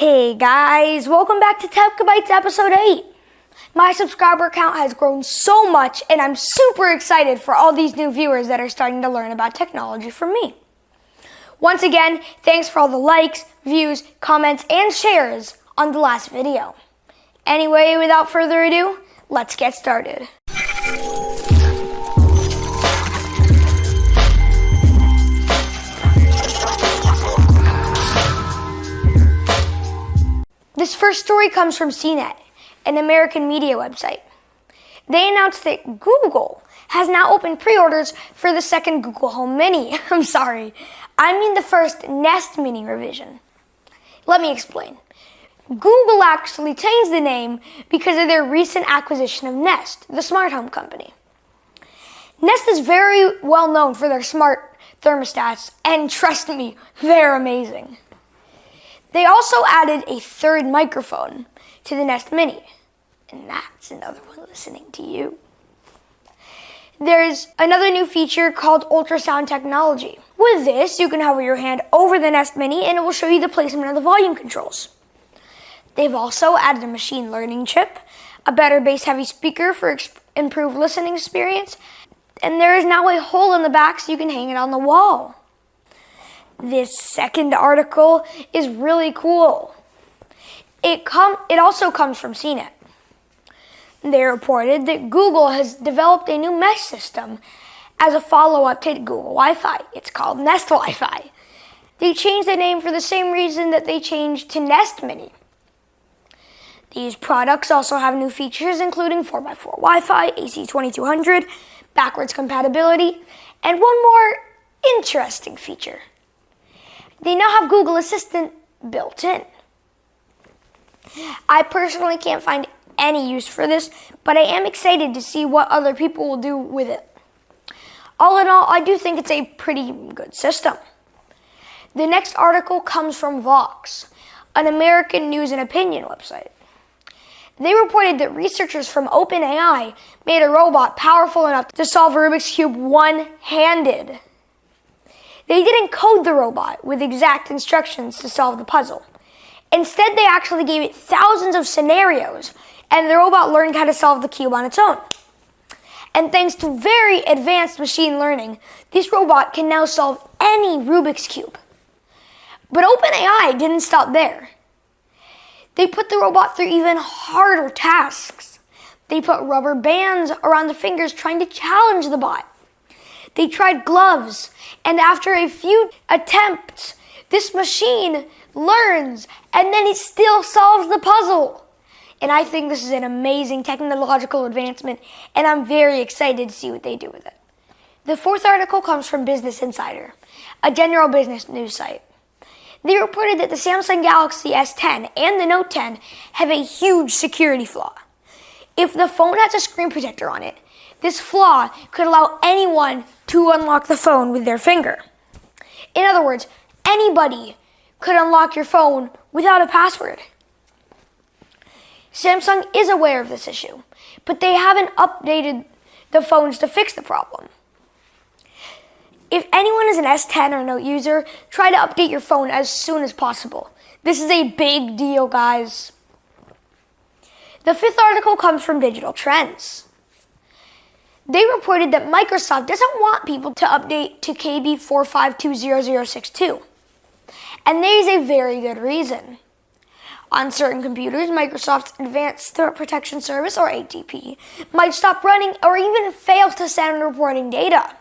Hey guys, welcome back to Bytes Ep.8. My subscriber count has grown so much and I'm super excited for all these new viewers that are starting to learn about technology from me. Once again, thanks for all the likes, views, comments, and shares on the last video. Anyway, without further ado, let's get started. This first story comes from CNET, an American media website. They announced that Google has now opened pre-orders for the second Google Home Mini. I mean the first Nest Mini revision. Let me explain. Google actually changed the name because of their recent acquisition of Nest, the smart home company. Nest is very well known for their smart thermostats, and trust me, they're amazing. They also added a third microphone to the Nest Mini, and that's another one listening to you. There's another new feature called ultrasound technology. With this, you can hover your hand over the Nest Mini and it will show you the placement of the volume controls. They've also added a machine learning chip, a better bass-heavy speaker for improved listening experience, and there is now a hole in the back so you can hang it on the wall. This second article is really cool. It also comes from CNET. They reported that Google has developed a new mesh system as a follow-up to Google Wi-Fi. It's called Nest Wi-Fi. They changed the name for the same reason that they changed to Nest Mini. These products also have new features including 4x4 Wi-Fi, AC 2200, backwards compatibility, and one more interesting feature. They now have Google Assistant built in. I personally can't find any use for this, but I am excited to see what other people will do with it. All in all, I do think it's a pretty good system. The next article comes from Vox, an American news and opinion website. They reported that researchers from OpenAI made a robot powerful enough to solve a Rubik's Cube one-handed. They didn't code the robot with exact instructions to solve the puzzle. Instead, they actually gave it thousands of scenarios, and the robot learned how to solve the cube on its own. And thanks to very advanced machine learning, this robot can now solve any Rubik's Cube. But OpenAI didn't stop there. They put the robot through even harder tasks. They put rubber bands around the fingers trying to challenge the bot. They tried gloves, and after a few attempts, this machine learns, and then it still solves the puzzle. And I think this is an amazing technological advancement, and I'm very excited to see what they do with it. The fourth article comes from Business Insider, a general business news site. They reported that the Samsung Galaxy S10 and the Note 10 have a huge security flaw. If the phone has a screen protector on it, this flaw could allow anyone to unlock the phone with their finger. In other words, anybody could unlock your phone without a password. Samsung is aware of this issue, but they haven't updated the phones to fix the problem. If anyone is an S10 or Note user, try to update your phone as soon as possible. This is a big deal, guys. The fifth article comes from Digital Trends. They reported that Microsoft doesn't want people to update to KB4520062. And there is a very good reason. On certain computers, Microsoft's Advanced Threat Protection Service, or ATP, might stop running or even fail to send reporting data.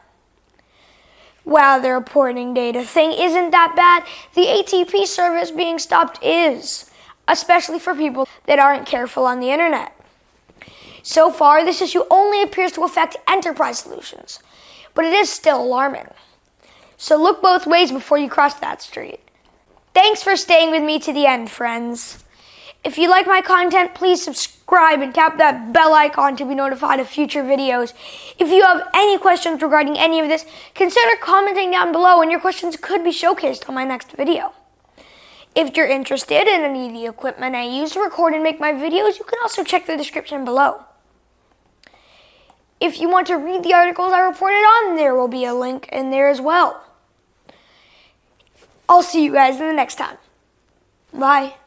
While the reporting data thing isn't that bad, the ATP service being stopped is, especially for people that aren't careful on the internet. So far, this issue only appears to affect enterprise solutions, but it is still alarming. So look both ways before you cross that street. Thanks for staying with me to the end, friends. If you like my content, please subscribe and tap that bell icon to be notified of future videos. If you have any questions regarding any of this, consider commenting down below and your questions could be showcased on my next video. If you're interested in any of the equipment I use to record and make my videos, you can also check the description below. If you want to read the articles I reported on, there will be a link in there as well. I'll see you guys in the next time. Bye.